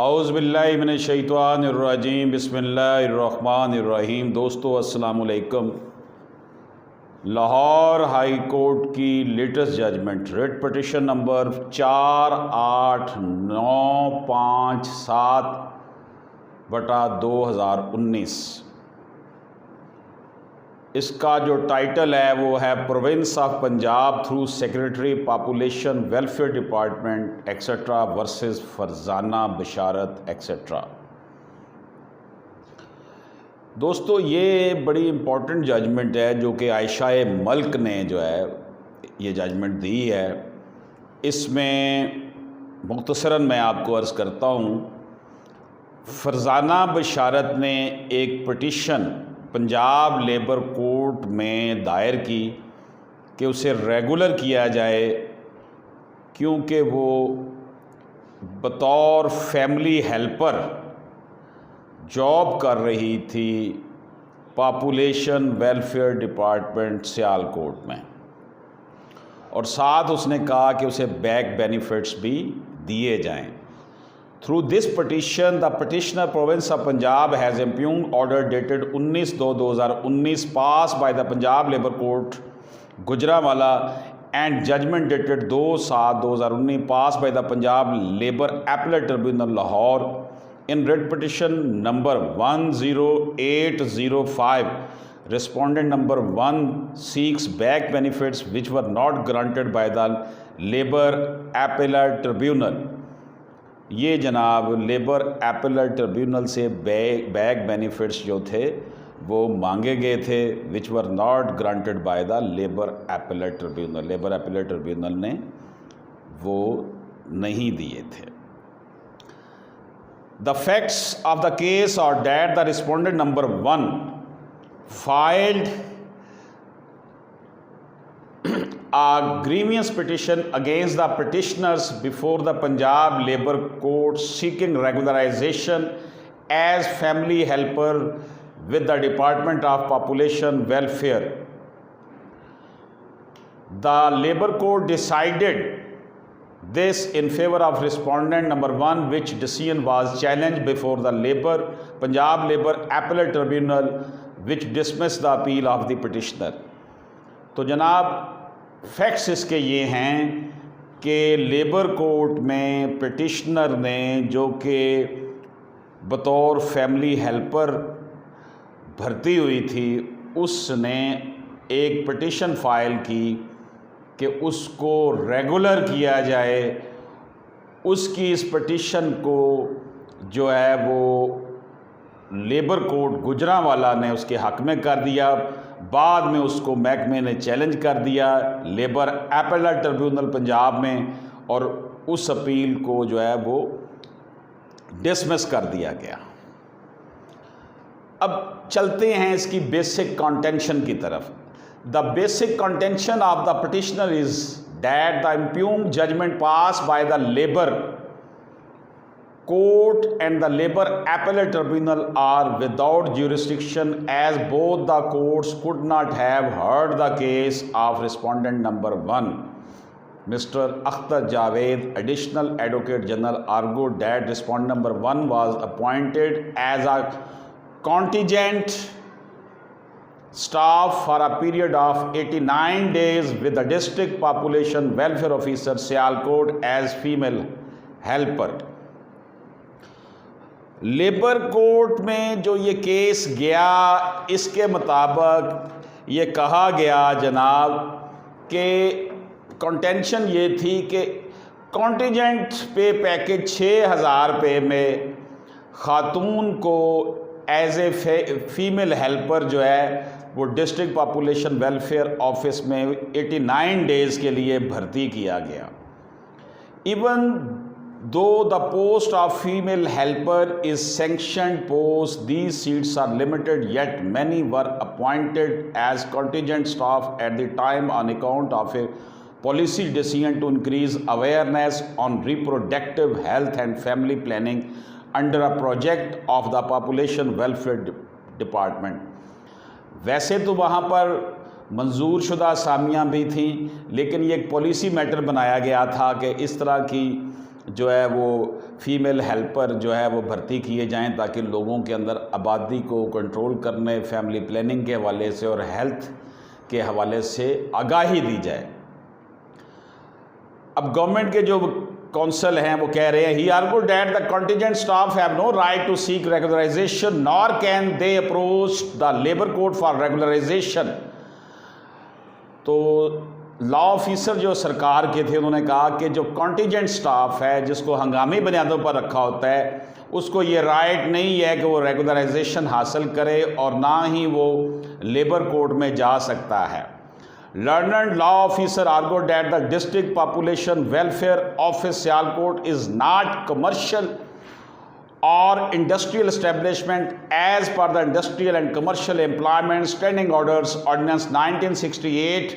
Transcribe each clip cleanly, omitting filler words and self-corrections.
औज़ुबिल्लाहि मिनश्शैतानिर्रजीम बिस्मिल्लाहिर्रहमानिर्रहीम। दोस्तों अस्सलाम वालेकुम। लाहौर हाई कोर्ट की latest judgment writ petition number 48957/2019। इसका जो टाइटल है वो है province of Punjab through secretary population welfare department etcetera versus Farzana Basharat etcetera. दोस्तों ये बड़ी इम्पॉर्टेंट जजमेंट है जो कि आयशा मल्क ने जो है ये जजमेंट दी है। इसमें मुख्तसरन मैं आपको अर्ज़ करता हूँ। फरजाना बशारत ने एक पिटीशन पंजाब लेबर कोर्ट में दायर की कि उसे रेगुलर किया जाए, क्योंकि वो बतौर फैमिली हेल्पर जॉब कर रही थी पॉपुलेशन वेलफेयर डिपार्टमेंट सियालकोट में, और साथ उसने कहा कि उसे बैक बेनिफिट्स भी दिए जाएं। Through this petition, the petitioner province of Punjab has impugned order dated 19/2/2019 passed by the Punjab Labour Court Gujranwala and judgment dated 2/7/2019 passed by the Punjab Labour Appellate Tribunal Lahore in writ petition number 10805. Respondent number 1 seeks back benefits which were not granted by the Labour Appellate Tribunal। ये जनाब labour appellate tribunal से back benefits जो थे वो मांगे गए थे, which were not granted by the labour appellate tribunal. Labour appellate tribunal ने वो नहीं दिए थे। The facts of the case are that the respondent number 1 filed a grievance petition against the petitioners before the Punjab Labour Court seeking regularization as family helper with the Department of Population Welfare. The Labour Court decided this in favor of respondent number 1, which decision was challenged before the Punjab Labour Appellate Tribunal, which dismissed the appeal of the petitioner. तो जनाब facts इसके ये हैं कि labour court में petitioner ने, जो कि बतौर फैमिली हेल्पर भर्ती हुई थी, उसने एक पिटिशन फाइल की कि उसको रेगुलर किया जाए। उसकी इस पिटिशन को जो है वो लेबर कोर्ट गुजरांवाला ने उसके हक में कर दिया। बाद में उसको महकमे ने चैलेंज कर दिया लेबर एपेलेट ट्रिब्यूनल पंजाब में, और उस अपील को जो है वो डिसमिस कर दिया गया। अब चलते हैं इसकी बेसिक कंटेंशन की तरफ। The basic contention of the petitioner is that the impugned judgment pass by the labour court and the Labour Appellate Tribunal are without jurisdiction, as both the courts could not have heard the case of respondent number 1. Mr. Akhtar Javed, Additional Advocate General, argued that respondent number 1 was appointed as a contingent staff for a period of 89 days with the District Population Welfare Officer Sialkot as female helper। Labour court में जो ये case गया, इसके मुताबिक ये कहा गया जनाब कि कंटेंशन ये थी कि कॉन्टिजेंट पे पैकेज 6,000 रुपये में ख़ातून को एज ए फीमेल हेल्पर जो है वो डिस्ट्रिक्ट पॉपुलेशन वेलफेयर ऑफिस में 89 डेज़ के लिए भर्ती किया गया। Even though the post of female helper is sanctioned post, these seats are limited, yet many were appointed as contingent staff at the time on account of a policy decision to increase awareness on reproductive health and family planning under a project of the Population Welfare Department। वैसे तो वहाँ पर मंजूर शुदा असामियाँ भी थी, लेकिन ये एक पॉलिसी मैटर बनाया गया था कि इस तरह की जो है वो फीमेल हेल्पर जो है वो भर्ती किए जाएं, ताकि लोगों के अंदर आबादी को कंट्रोल करने, फैमिली प्लानिंग के हवाले से और हेल्थ के हवाले से आगाही दी जाए। अब गवर्नमेंट के जो काउंसिल हैं वो कह रहे हैं, he argued that the contingent staff have no right to seek regularisation nor can they approach the labour code for regularisation. तो लॉ ऑफिसर जो सरकार के थे उन्होंने कहा कि जो कॉन्टीजेंट स्टाफ है जिसको हंगामी बुनियादों पर रखा होता है उसको ये राइट नहीं है कि वो रेगुलराइजेशन हासिल करे और ना ही वो लेबर कोड में जा सकता है। Learned law officer argued that the district population welfare office Sialkot is not commercial or industrial establishment as per the Industrial and Commercial Employment Standing Orders Ordinance 1968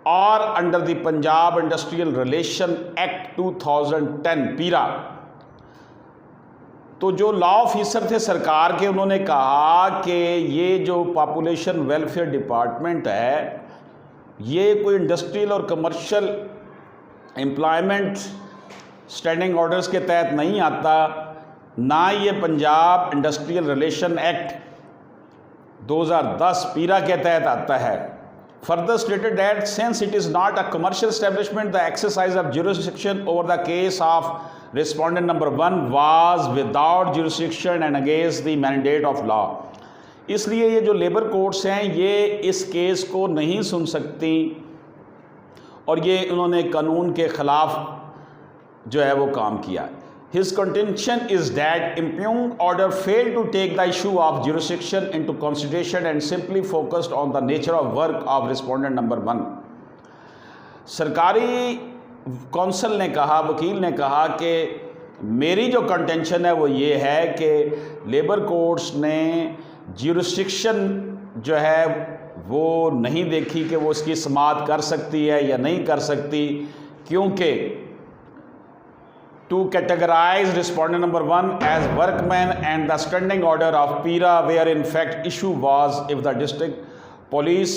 or under the Punjab Industrial Relation Act 2010 पीरा। तो जो law officer थे सरकार के उन्होंने कहा कि ये जो पॉपुलेशन वेलफेयर डिपार्टमेंट है ये कोई इंडस्ट्रियल और कमर्शियल एम्प्लॉयमेंट स्टैंडिंग ऑर्डर्स के तहत नहीं आता, ना ये पंजाब इंडस्ट्रियल रिलेशन एक्ट 2010 पीरा के तहत आता है। Further stated that since it is not a commercial establishment the exercise of jurisdiction over the case of respondent number 1 was without jurisdiction and against the mandate of law. इसलिए ये जो labour courts हैं ये इस case को नहीं सुन सकती और ये उन्होंने कानून के ख़िलाफ़ जो है वो काम किया। His contention is that impugned order failed to take the issue of jurisdiction into consideration and simply focused on the nature of work of respondent number 1। सरकारी कौंसल ने कहा, वकील ने कहा कि मेरी जो कंटेंशन है वो ये है कि लेबर कोर्ट्स ने जुरिस्डिक्शन जो है वो नहीं देखी कि वो इसकी समाअत कर सकती है या नहीं कर सकती, क्योंकि to categorize respondent number 1 as workman and the standing order of PIRA, where in fact issue was if the district police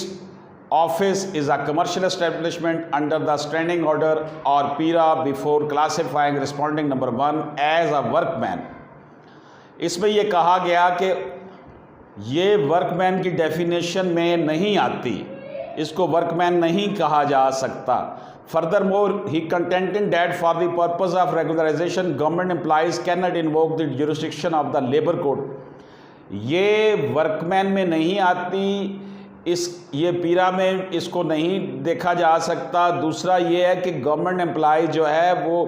office is a commercial establishment under the standing order or PIRA before classifying responding number 1 as a workman। इसमें ये कहा गया कि ये workman की definition में नहीं आती, इसको वर्कमैन नहीं कहा जा सकता। Furthermore, he contended that for the purpose of regularization, government employees cannot invoke the jurisdiction of the labor code। ये वर्कमैन में नहीं आती, ये पीरा में इसको नहीं देखा जा सकता। दूसरा ये है कि गवर्नमेंट एम्प्लॉय जो है वो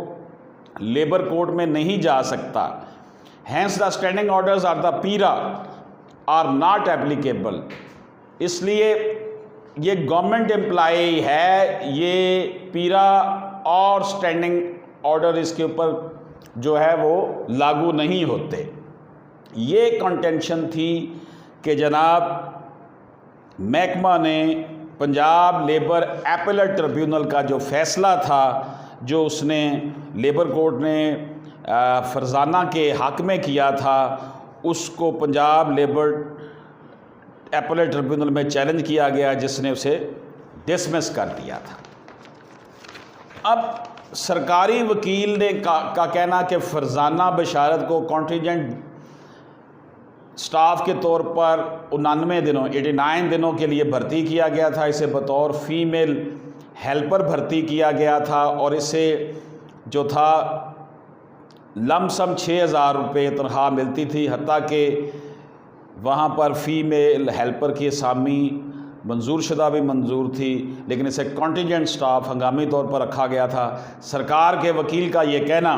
लेबर कोड में नहीं जा सकता। Hence the standing orders of the पीरा are not applicable। इसलिए ये गवर्नमेंट एम्प्लॉई है, ये पीरा और स्टैंडिंग ऑर्डर इसके ऊपर जो है वो लागू नहीं होते। ये कंटेंशन थी कि जनाब महकमा ने पंजाब लेबर एपेलेट ट्रिब्यूनल का जो फैसला था, जो उसने लेबर कोर्ट ने फरजाना के हक में किया था, उसको पंजाब लेबर एपेलेट ट्रिब्यूनल में चैलेंज किया गया, जिसने उसे डिसमिस कर दिया था। अब सरकारी वकील ने का कहना कि फरजाना बशारत को कॉन्टीजेंट स्टाफ के तौर पर 89 दिनों के लिए भर्ती किया गया था। इसे बतौर फीमेल हेल्पर भर्ती किया गया था और इसे जो था लमसम 6,000 रुपये तनख्वाह मिलती थी, हत्ता कि वहाँ पर फीमेल हेल्पर की असामी मंजूर शुदा भी मंजूर थी, लेकिन इसे कॉन्टीजेंट स्टाफ हंगामी तौर पर रखा गया था। सरकार के वकील का ये कहना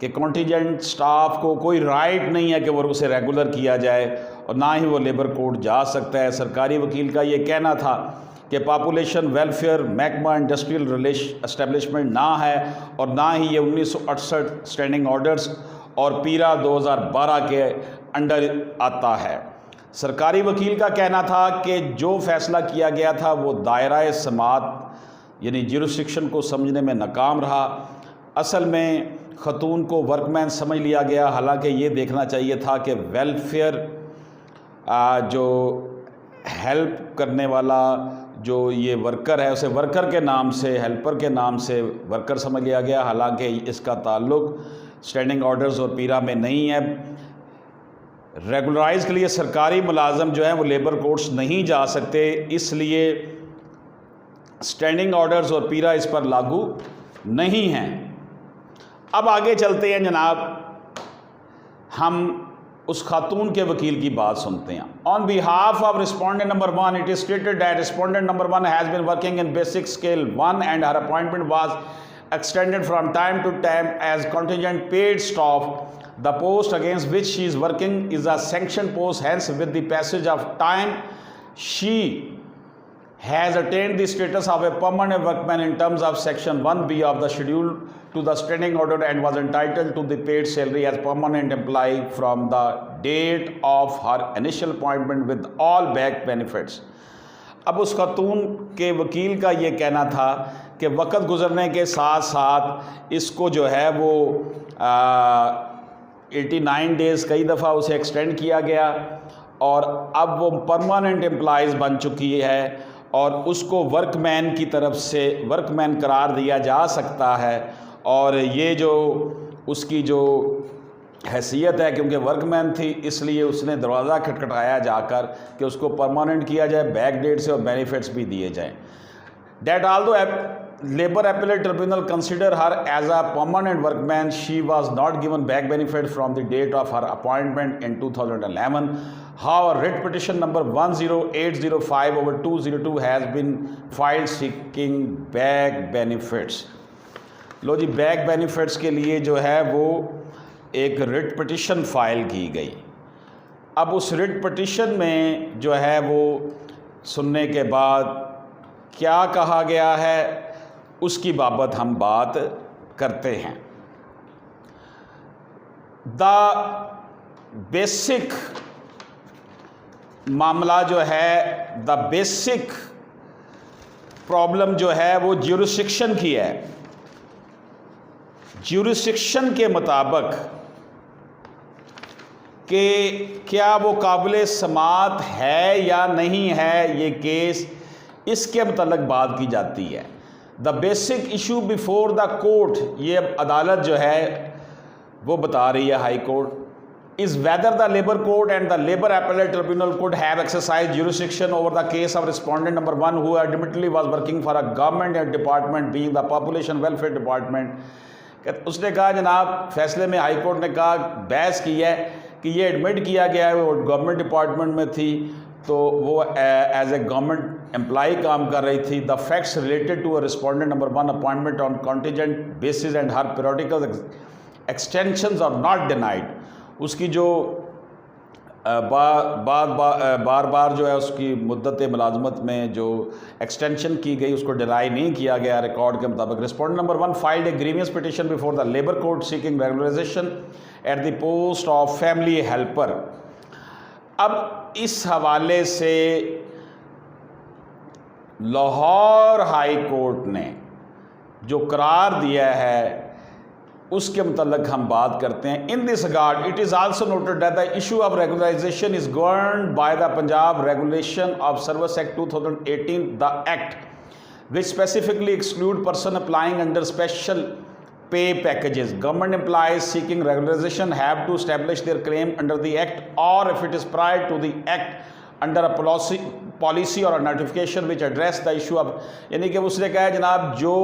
कि कॉन्टीजेंट स्टाफ को कोई राइट नहीं है कि वो उसे रेगुलर किया जाए और ना ही वो लेबर कोड जा सकता है। सरकारी वकील का ये कहना था कि पॉपुलेशन वेलफेयर महकमा इंडस्ट्रियल एस्टेब्लिशमेंट ना है और ना ही ये 1968 स्टैंडिंग ऑर्डर्स और पीरा 2012 के अंडर आता है। सरकारी वकील का कहना था कि जो फैसला किया गया था वो दायरा समाअत यानी जुरिस्डिक्शन को समझने में नाकाम रहा। असल में खतून को वर्कमैन समझ लिया गया, हालांकि ये देखना चाहिए था कि वेलफेयर जो हेल्प करने वाला जो ये वर्कर है उसे वर्कर के नाम से, हेल्पर के नाम से वर्कर समझ लिया गया, हालांकि इसका ताल्लुक स्टैंडिंग ऑर्डर्स और पीरा में नहीं है। रेगुलराइज के लिए सरकारी मुलाजम जो हैं वो लेबर कोर्ट्स नहीं जा सकते, इसलिए स्टैंडिंग ऑर्डर्स और पीरा इस पर लागू नहीं हैं। अब आगे चलते हैं जनाब, हम उस खातून के वकील की बात सुनते हैं। On behalf of respondent number 1 it is stated that respondent number 1 has been working in basic scale 1 and her appointment was extended from time to time as contingent paid staff. The post against which she is working is a sanctioned post, hence with the passage of time she has attained the status of a permanent workman in terms of section 1B of the schedule to the standing order and was entitled to the paid salary as permanent employee from the date of her initial appointment with all back benefits. अब उस खातून के वकील का ये कहना था कि वक्त गुजरने के साथ साथ इसको जो है वो 89 डेज़ कई दफ़ा उसे एक्सटेंड किया गया और अब वो परमानेंट एम्प्लॉइज़ बन चुकी है और उसको वर्कमैन की तरफ से वर्कमैन करार दिया जा सकता है। और ये जो उसकी जो हैसियत है, क्योंकि वर्कमैन थी इसलिए उसने दरवाज़ा खटखटाया जाकर कि उसको परमानेंट किया जाए, बैक डेट से और बेनिफिट्स भी दिए जाएं। That although Labour Appellate Tribunal considered her as a permanent workman, she was not given back benefit from the date of her appointment in 2011. However, writ petition number 10805/2002 has been filed seeking back benefits. Low ji, back benefits के लिए जो है वो एक writ petition file की गई। अब उस रिट पिटिशन में जो है वो सुनने के बाद क्या कहा गया है उसकी बाबत हम बात करते हैं। द बेसिक मामला जो है, द बेसिक प्रॉब्लम जो है वो ज्यूरिसडिक्शन की है। ज्यूरिसडिक्शन के मुताबिक कि क्या वो काबिल समाअत है या नहीं है ये केस, इसके मतलब बात की जाती है। The basic issue before the court, ये अदालत जो है वो बता रही है high court, is whether the labour court and the labour appellate tribunal could have exercise jurisdiction over the case of respondent number 1 who ultimately was working for a government department being the population welfare department. उसने कहा जनाब, फैसले में high court ने कहा, बहस की है कि ये एडमिट किया गया है वो गवर्नमेंट डिपार्टमेंट में थी तो वो एज ए गवर्नमेंट एम्प्लॉई काम कर रही थी। The facts related to a respondent number 1 appointment on contingent basis and her periodical extensions are not denied. उसकी जो बार बार जो है उसकी मुद्दत मुलाजमत में जो एक्सटेंशन की गई उसको डिनाई नहीं किया गया रिकॉर्ड के मुताबिक। Respondent number 1 filed a grievance petition before the labour court seeking regularisation at the post of family helper. अब इस हवाले से लाहौर हाई कोर्ट ने जो करार दिया है उसके मतलब हम बात करते हैं। In this regard it is also noted that the issue of regularisation is governed by the Punjab regulation of service act 2018, the act which specifically exclude person applying under special pay packages. Government employees seeking regularization have to establish their claim under the act, or if it is prior to the act under a policy or a notification which address the issue of, यानी कि उसने कहा जनाब जो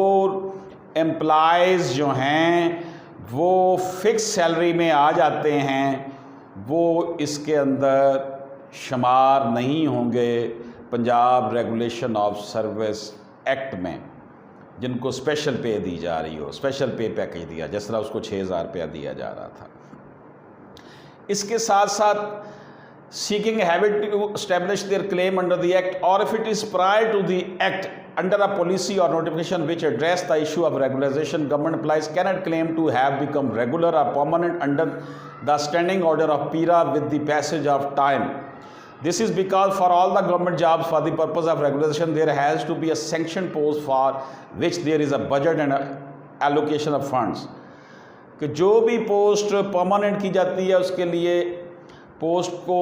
employees जो हैं वो fix salary में आ जाते हैं वो इसके अंदर शुमार नहीं होंगे Punjab regulation of service act में, जिनको स्पेशल पे दी जा रही हो, स्पेशल पे पैकेज दिया, जिस तरह उसको 6,000 रुपया दिया जा रहा था। इसके साथ साथ सीकिंग हैविट to establish their claim under the act, और if it is prior to the act under a policy or notification which address the issue of regularization, government employees cannot claim to have become regular or permanent under the standing order of PIRA with the passage of time. This is because for all the government jobs for the purpose of regularization there has to be a sanctioned post for which there is a budget and allocation of funds. कि जो भी post permanent की जाती है उसके लिए post को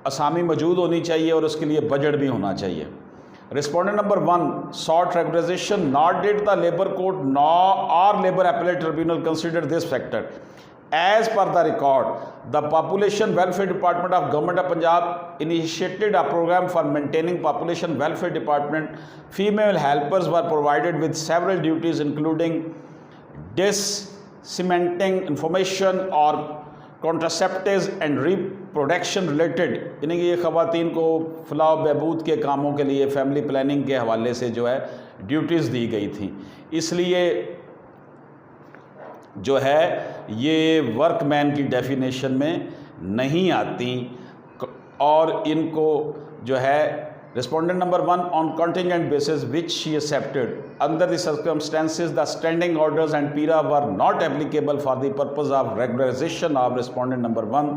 असामी मौजूद होनी चाहिए और उसके लिए बजट भी होना चाहिए। Respondent number 1 sought regularization, nor did the Labour Court nor or Labour Appellate Tribunal consider this factor. As per the record, the Population Welfare Department of Government of Punjab initiated a program for maintaining Population Welfare Department. Female helpers were provided with several duties including disseminating information or contraceptives and reproduction related, यानी कि ये ख़वातीन को फलाह बहबूद के कामों के लिए family planning के हवाले से जो है ड्यूटीज़ दी गई थी। इसलिए जो है ये वर्कमैन की डेफिनेशन में नहीं आती और इनको जो है Respondent number 1 on contingent basis which she accepted. Under the circumstances, the standing orders and PIRA were not applicable for the purpose of regularization of Respondent number 1.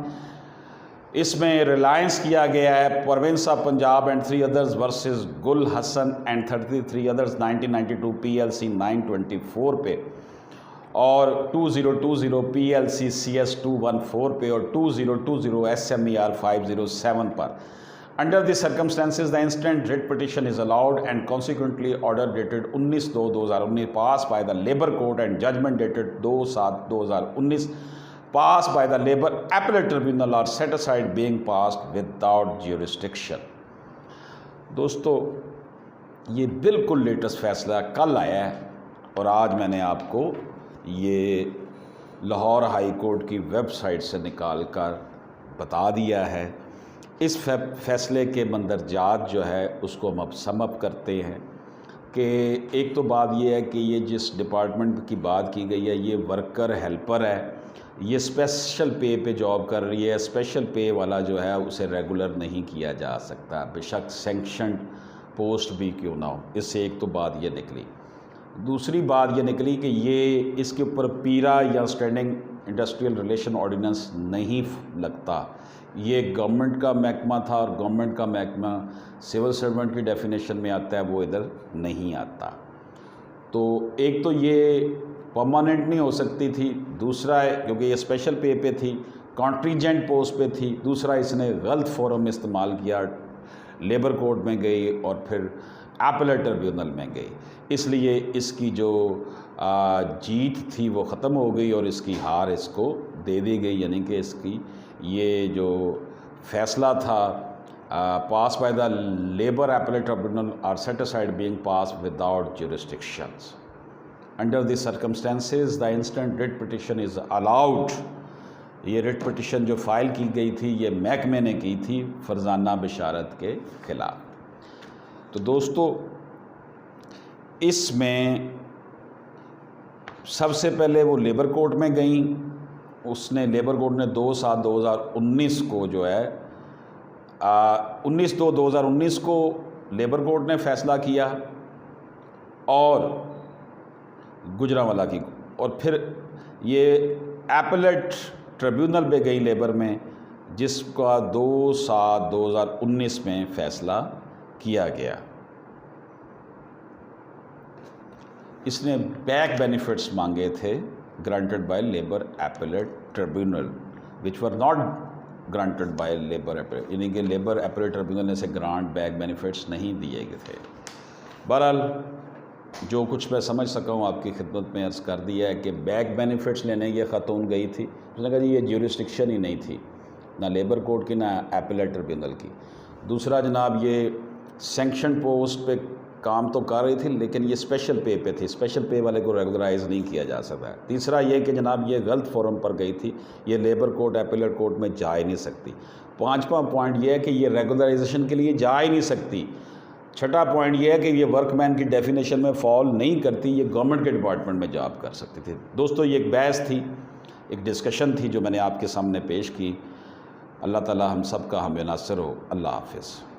इसमें रिलायंस किया गया है province of Punjab and 3 others versus गुल Hasan and 33 others 1992 PLC 924 पे और 2020 PLC CS 214 पे और 2020 SMER 507 पर। Under the circumstances, the instant writ petition is allowed and consequently order dated 19/2/2019 passed by the Labour Court and judgment dated 2/7/2019 passed by the Labour Appellate Tribunal are set aside being passed without jurisdiction. दोस्तों ये बिल्कुल latest फैसला कल आया है और आज मैंने आपको ये लाहौर हाई कोर्ट की वेबसाइट से निकाल कर बता दिया है। इस फैसले के मंदरजात जो है उसको हम अब समअप करते हैं कि एक तो बात ये है कि ये जिस डिपार्टमेंट की बात की गई है ये वर्कर हेल्पर है, ये स्पेशल पे पे जॉब कर रही है। स्पेशल पे वाला जो है उसे रेगुलर नहीं किया जा सकता, बेशक सैंक्शनड पोस्ट भी क्यों ना हो। इससे एक तो बात ये निकली। दूसरी बात ये निकली कि ये इसके ऊपर पीरा या स्टैंडिंग इंडस्ट्रियल रिलेशन ऑर्डिनेंस नहीं लगता। ये गवर्नमेंट का महकमा था और गवर्नमेंट का महकमा सिविल सर्वेंट की डेफिनेशन में आता है, वो इधर नहीं आता। तो एक तो ये परमानेंट नहीं हो सकती थी, दूसरा है क्योंकि ये स्पेशल पे थी, कॉन्टीजेंट पोस्ट पे थी, दूसरा इसने गलत फोरम इस्तेमाल किया, लेबर कोर्ट में गई और फिर एपलेट ट्रिब्यूनल में गई, इसलिए इसकी जो जीत थी वो ख़त्म हो गई और इसकी हार इसको दे दी गई। यानी कि इसकी ये जो फैसला था pass by the labour appellate tribunal are set aside being pass without jurisdictions. Under the circumstances the instant writ petition is allowed. ये रिट पिटिशन जो फाइल की गई थी ये महकमे ने की थी फरजाना बिशारत के ख़िलाफ़। तो दोस्तों इसमें सबसे पहले वो लेबर कोर्ट में गई, उसने लेबर कोर्ट ने 2/7/2019 को जो है 19/2/2019 को लेबर कोर्ट ने फ़ैसला किया और गुजरांवाला की, और फिर ये एपलेट ट्रिब्यूनल पे गई लेबर में, जिसका 2/7/2019 में फ़ैसला किया गया। इसने बैक बेनिफिट्स मांगे थे granted by labour appellate tribunal which were not granted by labour appellate, यानी कि लेबर एपलेट ट्रिब्यूनल ने से ग्रांट बैक बेनिफिट्स नहीं दिए गए थे। बहरहाल जो कुछ मैं समझ सका हूँ आपकी खिदमत में अर्ज़ कर दिया है कि बैक बेनिफिट्स लेने ये ख़तून गई थी, उसने कहा जी ये ज्यूरिसडिक्शन ही नहीं थी ना लेबर कोर्ट की ना एपलेट ट्रिब्यूनल की। दूसरा जनाब ये सैंक्शन पोस्ट पे काम तो कर रही थी लेकिन ये स्पेशल पे थी, स्पेशल पे वाले को रेगुलराइज नहीं किया जा सकता। तीसरा ये कि जनाब ये गलत फोरम पर गई थी, ये लेबर कोर्ट एपलेट कोर्ट में जा ही नहीं सकती। पांचवा पॉइंट ये है कि ये रेगुलराइजेशन के लिए जा ही नहीं सकती। छठा पॉइंट ये है कि ये वर्कमैन की डेफिनेशन में फॉल नहीं करती, ये गवर्नमेंट के डिपार्टमेंट में जॉब कर सकती थी। दोस्तों ये एक बहस थी, एक डिस्कशन थी जो मैंने आपके सामने पेश की। अल्लाह ताला हम सब का हम नासिर हो। अल्लाह हाफ़िज़।